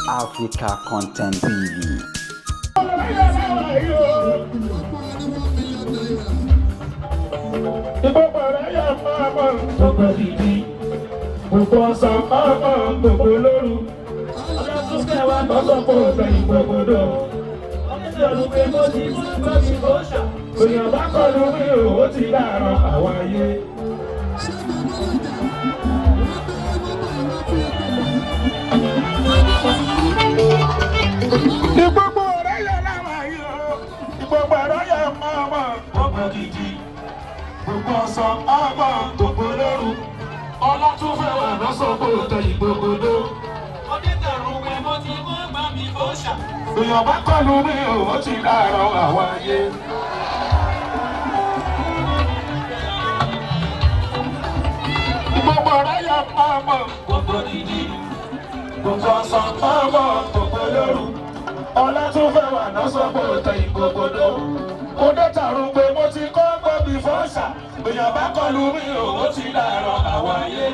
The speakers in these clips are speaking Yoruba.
Africa Content TV. Bá kọlu mi ò ti dàrọ̀ àwọn ayé. Gbogbo ọ̀rẹ́ yà máa mọ̀ gbogbo dìdí. Gbogbo ọ̀sán máa mọ̀ gbogbo lóru. Ọlá tún fẹ́ wà lọ́sọ̀gbọ̀ tẹ̀yìn gbogbo. Mo dé tàrún pé mo ti kọ́ gbọ́ bí fọ́ṣà. Èèyàn bá kọlu mi ò ti dàrọ̀ àwọn ayé.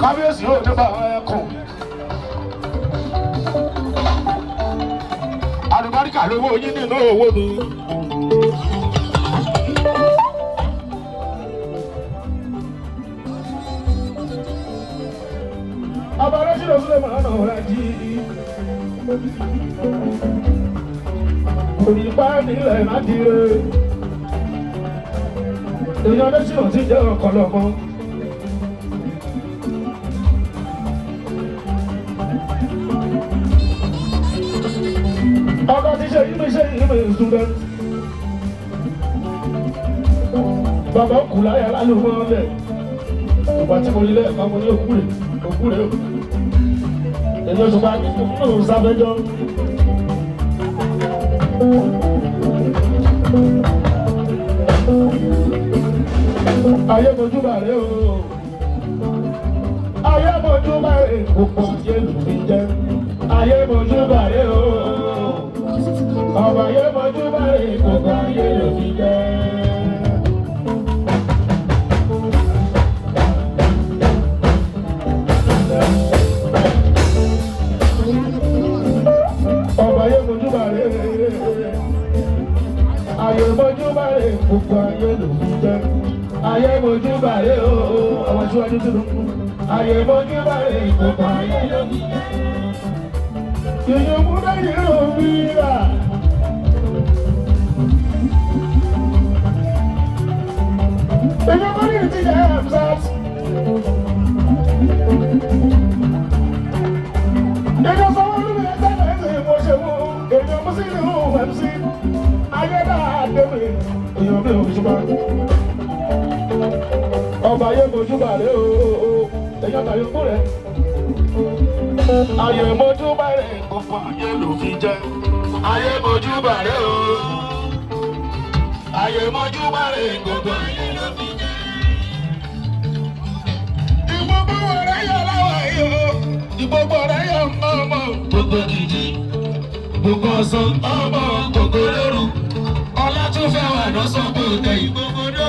Kábíyèsí ò ní bá ẹkùn. Àlùbáríkà lówó yín nínú owó mi. Ọba Rẹ́sídò Súlẹ̀ máa nà ọ̀rá jí. Òyìnbá nílẹ̀ láti rẹ̀. Èèyàn Rẹ́sídò ti jẹ́ ọ̀kọ̀lọ̀kọ̀. Student. Bàbá kùlá yà lálùmọ́ lẹ̀. Ìgbà tí mo nílẹ̀ ẹ̀ka mo ní òkúrè. Èyí oṣù bá nínú sábẹ́jọ́. Ayé mojúbà rẹ̀ o. Ayé mojúbà rẹ̀ gbogbo ayé ló fi jẹ́. Ayé mojúbà rẹ̀ o. Ọba ayé mojúbà rẹ̀ gbogbo ayé ló fi jẹ́. Ọba ayé mojúbà rẹ̀ ayé mojúbà rẹ̀ gbogbo ayé ló fi jẹ́. Ayé mojúbà rẹ̀ o àwọn aṣíwájú tó ló kú. Ayé mojúbà rẹ̀ gbogbo ayé ló fi jẹ́. Ìyẹ̀wò náà yẹ̀ ló fi rà. Everybody in the hands out. There's someone who has done emotion. There's a Muslim who has seen. I get that. You're the Shuba. Oh, by your Mojuba. Oh, the young are your foot. I am Mojuba. Oh, yellow feature. I am Mojuba. I am Mojuba. Go. Gbogbo ọ̀rẹ́ yọ ọmọ gbogbo gidi gbogbo ọ̀sán ọmọ gbogbo lóru ọlá tún fẹ́ wà lọ́sọ̀gbọ̀ tẹ̀yìn gbogbo dó.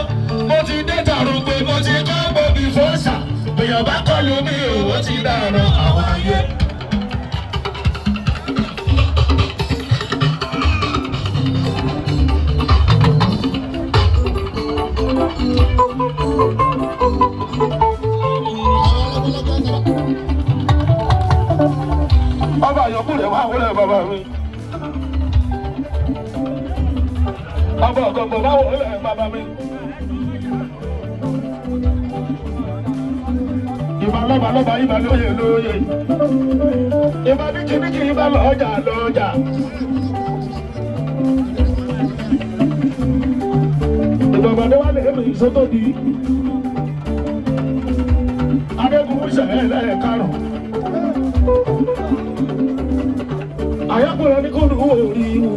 Mo ti dé tàrún pé mo ti kọ́ gbòbí fọ́ṣà èèyàn bá kọlu mi ò ti dàrọ̀ àwọn ayé. Ọba àyọkù rẹ̀ wá wọlé bàbá mi. Ọba ọ̀gọ̀gbọ̀ wá wọlé bàbá mi. Ìbà lọ́ba ìbà lóye. Ìbà bíkíbíkí ìbà lọ́jà. Ìgbàgbọ́dé wà lè mi sótó di. Adégún ṣẹ̀lẹ̀ lẹ́ẹ̀karùn-ún. Ayákùnrin ní kò ní orí wù.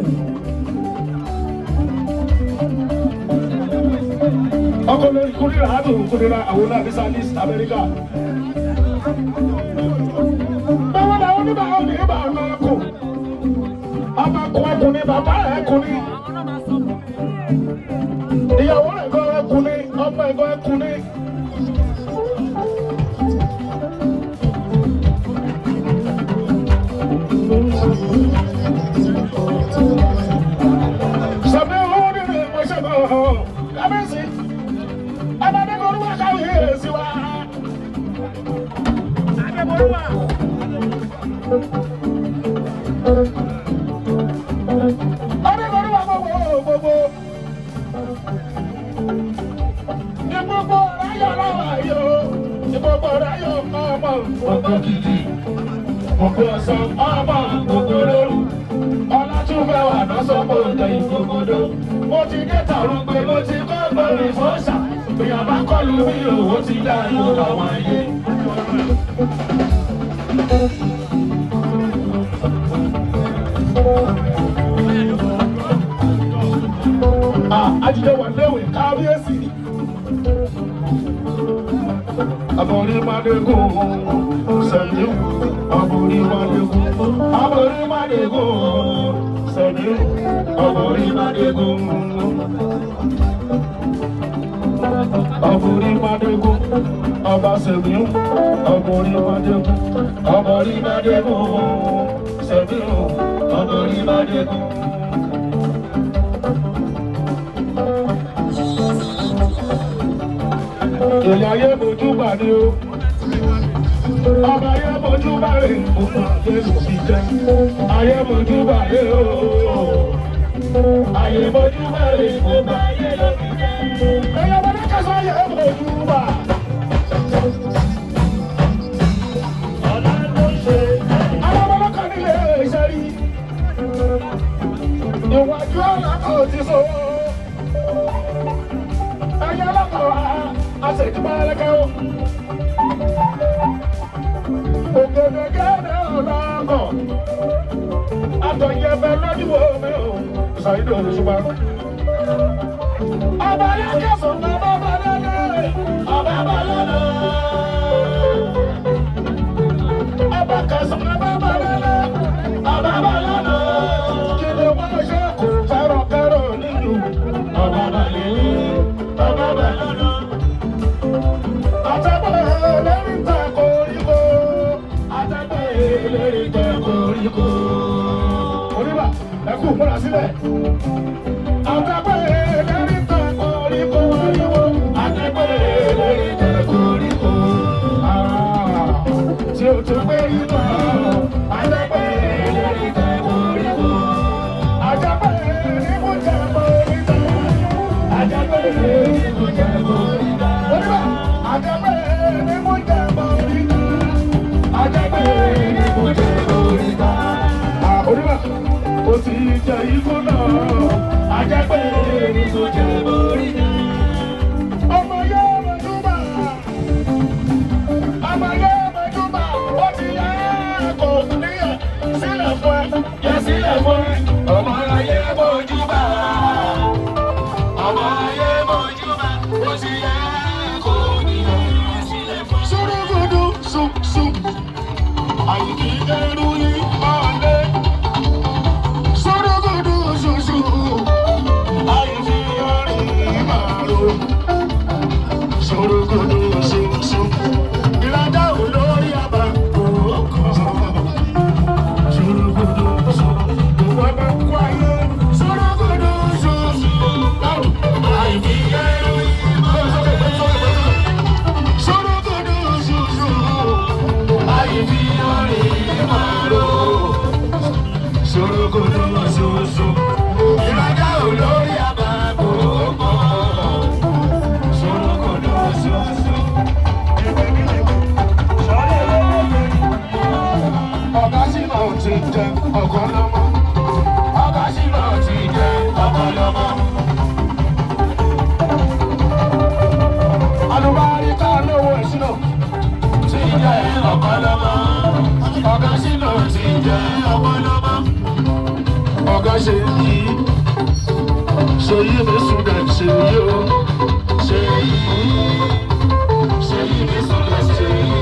Ọkọ̀ lórí kúrìrà àdùn kúrìrà àwọn àbísà ní Amẹ́ríkà. Báwo làwọn oníbàá ní ìbà náà kù? Ọba kọ ẹkùnrin bàbá ẹkùnrin. gbogbo gidi gbogbo ọ̀sán ọmọ gbogbo lóru ọlátúnfẹ́ wà lọ́sọ̀pọ̀ òde ìgbòkòdó mo ti dé tàrún pé mo ti kọ́ gbòòrò fọ́ṣà èèyàn bá kọlu mi òwò ti dá yóò làwọn ayé. Ajídé wà léwé kábíyèsí. Aborí Mádégún sẹ́yìn. Aborí Mádégún. Aborí Mádégún sẹ́yìn. Aborí Mádégún. Aborí Mádégún. Ọba sẹ́yìn. Aborí Mádégún. Aborí Mádégún sẹ́yìn. Aborí Mádégún. Èlé ayé mojú bà ní o. Ọba ayé mojú bà rè òkú ayé ló fi jẹ. Ayé mojú bà rè o. Ayé mojú bà rè òkú ayé ló fi jẹ. Ẹyẹ wọn ní kẹsàn-án ayé mojú bà. Ọ̀la ló ṣe. Alábọ́lá kan nílé iṣẹ́ rí. Ìwájú ọ̀la kan ti so. Ẹyẹ lọ́kọ̀ wá. Asejumalekeo, ogedegede ọlọkọ, atọyẹbẹ lọdíwọ mẹo, ṣàyẹdọ olùṣùpá. Ọba alákẹ́sọ̀ bàbá balẹ̀lẹ̀, ọba balẹ̀lẹ̀. Ọba kẹsàn bàbá balẹ̀lẹ̀, ọba balẹ̀lẹ̀. Kí ni wọ́n ṣe kò fẹ́ràn kẹ́rọ̀ nínú ọba balẹ̀lẹ̀, ọba balẹ̀lẹ̀. Oníbà ẹkú múra sílẹ̀. Àtẹ̀pẹ́ lérí tẹ̀ koríko ariwo. Àtẹ̀pẹ́ lérí tẹ̀ koríko. Tí o tún gbé inú ọ̀rọ̀. Àtẹ̀pẹ́ lérí tẹ̀ koríko. Àtẹ̀pẹ́ ní mo jẹ́ koríko. Àtẹ̀pẹ́ ní mo jẹ́ koríko. Oníbà àtẹ̀pẹ́ ní mo jẹ́ koríko. Àtẹ̀pẹ́ ní mo jẹ́ koríko. Oníbà ó ti jẹ ikú náà. Àtẹ̀pẹ́ ní mo jẹ́ koríko. Ọmọ yóò mọ̀júbà. Ọmọ yóò mọ̀júbà. Ó ti yẹ kò níyà sílẹ̀ fún ẹ. Yẹ sílẹ̀ fún ẹ. Ọmọ ayé mọ̀júbà. Ọmọ ayé mọ̀júbà. Ó ti yẹ kò níyà sílẹ̀ fún ẹ. Sùrùgùdù sùn. Àyìnkí ẹrú yìí máa lé. Sùrùgùdù sùn. Àyìnkí ọ̀rìn máa ro. Sùrùgùdù sùn. Ìlàjà olórí àbá òkò. Sùrùgùdù sùn. Ìwọ bá kú ayé. Sùrùgùdù sùn. Àyìnkí ẹrú yìí máa lé. Sùrùgùdù sùn. Àyìnkí ọ̀rìn máa ro. Sùrùgùdù sùn. Ìlàjà olórí àbá òkò. Sùrùgùdù sùn. Ọ̀gá sì máa ti jẹ ọkọ lọ́mọ. Ọ̀gá sì máa ti jẹ ọkọ lọ́mọ. Alùbáríkà lówó ìṣúná ti jẹ ọkọ lọ́mọ. Ọ̀gá sì máa ti jẹ ọkọ lọ́mọ. Ọ̀gá ṣe yí mi sùdà ṣe yí o. Ṣe yí mi sùdà ṣe yí.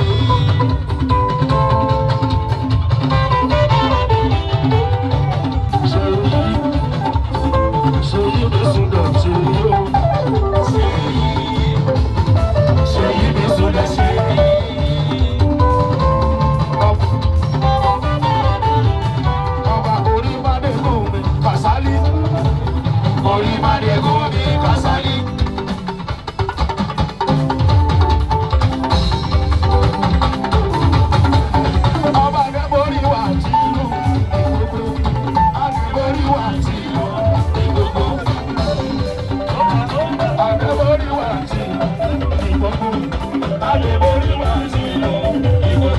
Ayé borí wá sí lọ, ìwọ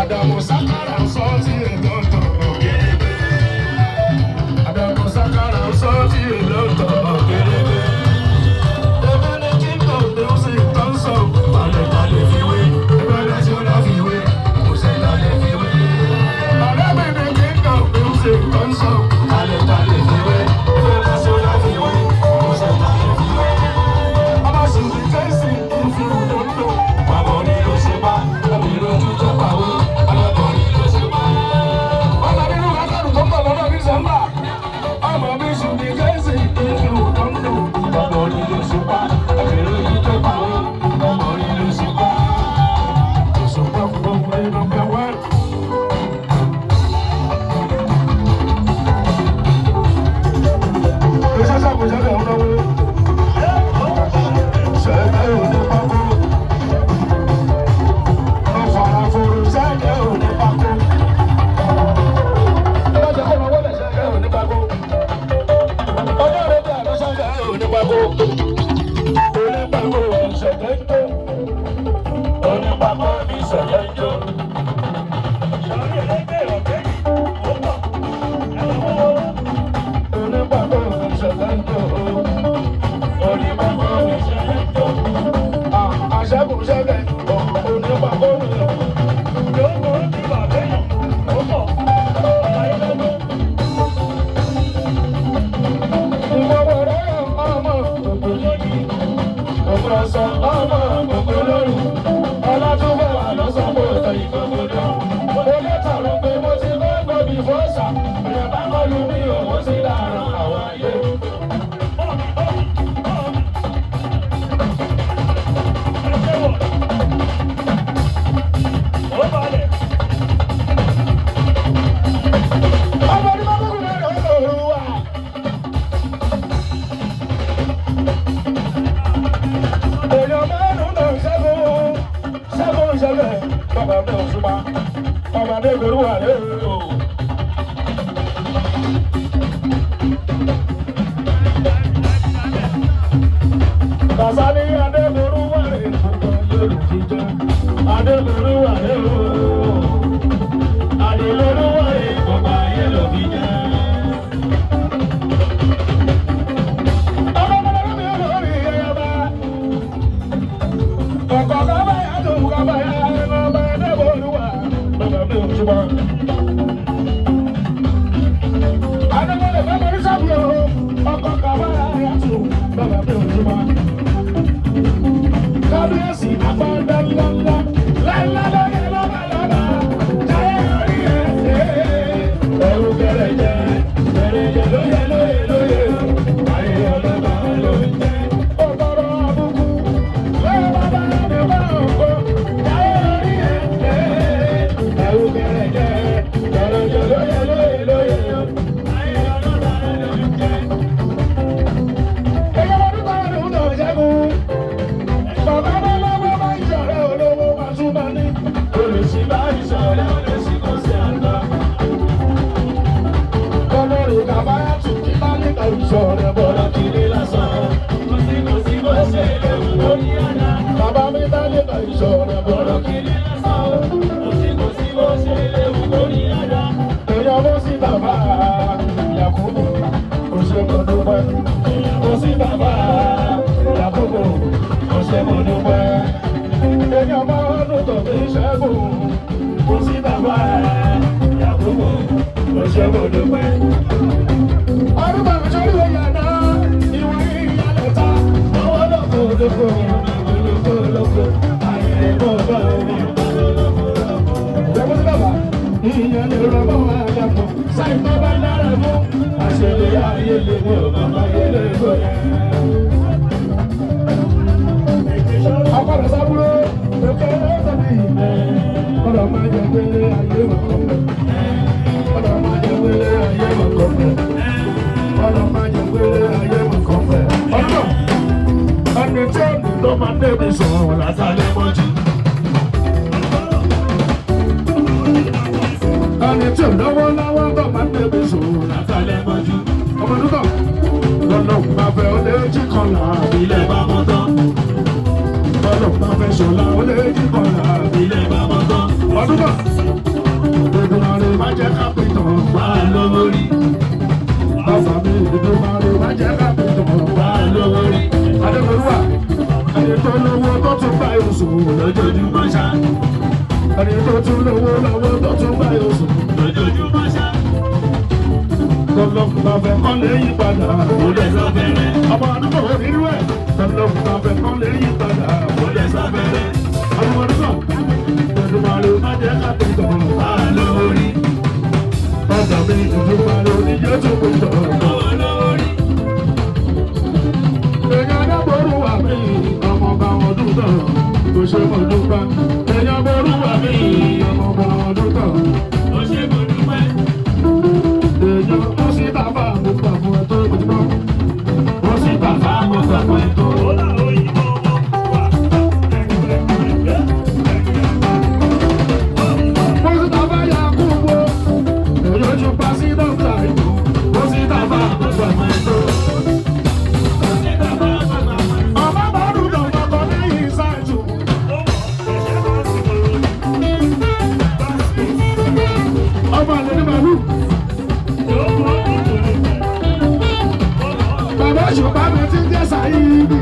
Adamu Sakara sọ́ọ̀tì ẹ̀dọ́tọ̀. Kasani Adeboruware gbogbo Yorùbá Adeboruware ooo Adeboruware gbogbo Yorùbá. Ọmọbìnrin mi olórí ẹyọba ọkọ̀ kábàyà tó kábàyà ẹ̀rọ Adeboruwa bàbá mi ò túbọ̀. Adébọ̀lẹ̀ bàbá mi sábìọ̀ ọkọ̀ kábàyà tó bàbá mi ò túbọ̀. Kábíyèsí àpọ̀ndà ńláńlá ńláńlá lóye lọ́bàlọ́bà jáyé orí ẹ̀ ẹ̀rù kẹrẹ̀jẹ kẹrẹ̀jẹ lóye lóye lóye ayé ọlọ́ba ló ń jẹ́ ọ̀tọ̀rọ̀ àbùkù lóye bàbá mi bá òkò jáyé orí ẹ̀ ẹ̀rù kẹrẹ̀jẹ kẹrẹ̀jẹ lóye lóye lóye ayé ọlọ́ba ló ń jẹ́. Ẹ̀yẹ́ wọ́n dúpọ̀ ọdún tó ṣẹ́gun. Bàbá lọ́wọ́ bá ìṣọ̀rẹ́ olówó máa tún máa ní. Olùsí bá ìṣọ̀rẹ́ olùsí kò sí àgbà. Olórí kàbáyà tún kí bá níta ìṣọ̀rẹ́ bọ̀rọ̀ kiri lásán. Kò sí bó ṣe léwu lórí àná. Bàbá mi bá níta ìṣọ̀rẹ́ bọ̀rọ̀ kiri lásán. Kò sí bó ṣe léwu lórí àná. Èèyàn bó sí bàbá Yakubu, kò ṣe kò dúpẹ́. Kò sí bàbá Yakubu. Ṣé mo dúpẹ́? Èèyàn máa ń tó fi ṣẹ́gun. Kò sí bàbá Yakubu. Ṣé mo dúpẹ́? Ọdún bàbá sọ́rí oyè àná. Ìwọ̀n ìyàlẹ̀ ta. Owó lóko lóko. Lóko lóko. Ayé kò bá omi. Ṣé sí bàbá? Ìyẹn lè rọ mọ́ àdàpọ̀. Sáyìn tó bá dára mú. Àṣẹlẹ̀ ayé lè mú ọ̀gá ayé lè gbọ́dọ̀. Akọ̀rọ̀ sábúrò, òkè lọ́sọ̀bí. Ọ̀dọ̀ máa jẹ pélé ayé wà kọ́pẹ́. Ọ̀dọ̀ máa jẹ pélé ayé wà kọ́pẹ́. Ọ̀dọ̀ máa jẹ pélé ayé wà kọ́pẹ́. Ọ̀dọ̀ ẹni tí ó ní tó máa débi sọ̀rọ̀ látàlẹ́ mọ́jú. Ẹni tí ò lọ́wọ́ lọ́wọ́ tó máa débi sọ̀rọ̀ látàlẹ́ mọ́jú. Ọmọ dúkọ̀ lọ́nà máa fẹ́ ọ léjì kan là ilẹ̀ bá mọ́ tán. Ọlọ́pàá fẹ́ ṣọlá ó lé jíkọ̀ láàbí ilé bàbá tán. Ọdún náà, Èdùmàrè má jẹ́ kápítàn wá lówórí. Bàbá mi Èdùmàrè má jẹ́ kápítàn wá lówórí. Adébọ̀rúwà, ẹni tó lówó tó tún bá yóò sùn lójoojúmọ́ ṣá. Ẹni tó tún lówó lọ́wọ́ tó tún bá yóò sùn lójoojúmọ́ ṣá. Ọlọ́pàá fẹ́ kọ́ lé yí padà ó lè sọ fẹ́rẹ́. Ọmọ àdúgbò wo nínú ẹ̀? Ọlọ́pàá fẹ́ kọ́ lé yí padà ó lè sọ fẹ́rẹ́. Ọmọ àdúgbò Èdùmàrè má jẹ́ kápítàn wá lórí. Ọjà mi Èdùmàrè oníjẹ́ tó kò tọ̀ wá lórí. Èèyàn Adébọ̀rúwà mi ọmọ bá wọn dùn tán kò ṣe mọ̀ dúpẹ́. Èèyàn Adébọ̀rúwà mi ọmọ bá wọn dùn tán kò ṣe mọ̀ dúpẹ́. Èèyàn ó sì bàbá mi gbà fún ẹ tó ojúmọ́. Ó sì bàbá mi gbà fún ẹ tó. Ṣùgbọ́n mi ti jẹ́ Sàyídì.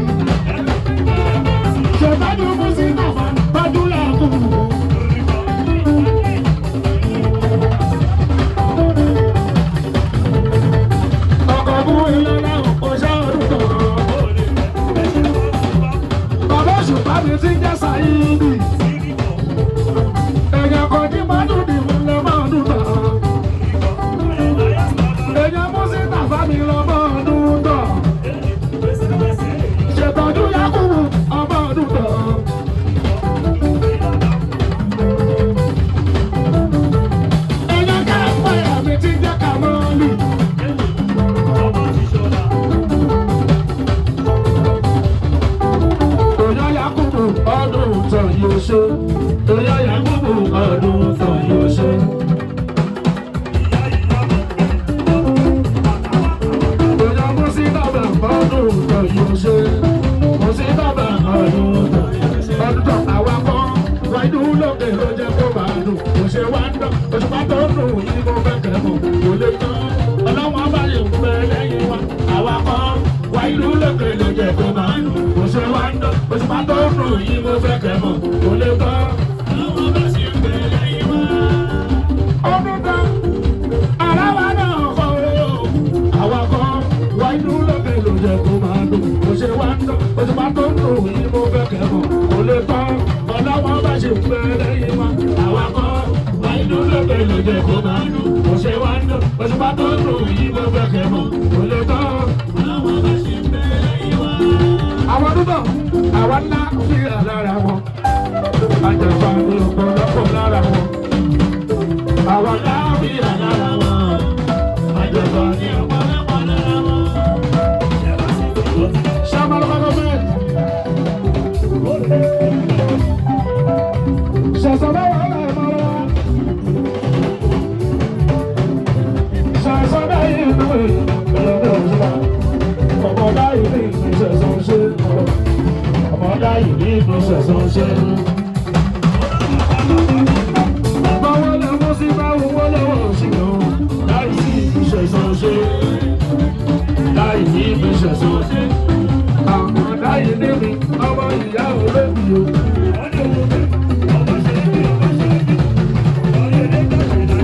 Ṣètọ́jú fún sí náà tọ́jú làákù. Ọkọ̀ fún ilé náà kò ṣe orúkọ. Bàbá ṣùgbọ́n mi ti jẹ́ Sàyídì. Èèyàn kan tí máa dùn ní fún lọ máa dùn tán. Èèyàn mú sí tàfà mi lọ máa dùn tán. tó ń dùn yìí mo fẹ́ kẹ́ mọ̀ kò lè tán ọlọ́wọ́n bá lè fún ẹ lẹ́yìn wa àwa kan wá ìlú lókè ló jẹ́ kó máa dùn kò ṣe wá ń dán òṣùpá tó ń dùn yìí mo fẹ́ kẹ́ mọ̀ kò lè tán ọlọ́wọ́n bá sì fún ẹ lẹ́yìn wa. ọdún kan ara wa náà kọ́ o àwa kan wá ìlú lókè ló jẹ́ kó máa dùn kò ṣe wá ń dán òṣùpá tó ń dùn yìí mo fẹ́ kẹ́ mọ̀ kò lè tán ọlọ́wọ́n bá sì fún ẹ lẹ́yìn wa àwa kan wá ìlú lókè ló jẹ́ kó máa dùn kò ṣe wá ń dán òṣùpá tó ń dùn yìí mo fẹ́ kẹ́ mọ̀ kò lè tán ọlọ́wọ́n bá sì fún ẹ lẹ́yìn wa. àwọn dúdọ̀ àwa ńlá fi hàn lára wọn àjàgbá ní ọ̀pọ̀lọpọ̀ lára wọn àwa ńlá fi hàn lára wọn àjàgbá ní ọ̀pọ̀lọpọ̀ lára wọn. Sábàlọ́pàá gọ́ọ̀mẹ̀ntì ṣàṣàbẹ̀ wà láì máa wá ṣàṣàbẹ̀ yìí nù ìrọ̀lẹ́ òṣùpá ọmọdá yìí ní ìṣẹ̀sán ṣe ọmọdá yìí ní ìṣẹ̀sán ṣe. báwo lè mú sí báwo wọlé wọ̀ sí lọ láì sí ìṣẹ̀sán ṣe láì sí ìṣẹ̀sán ṣe.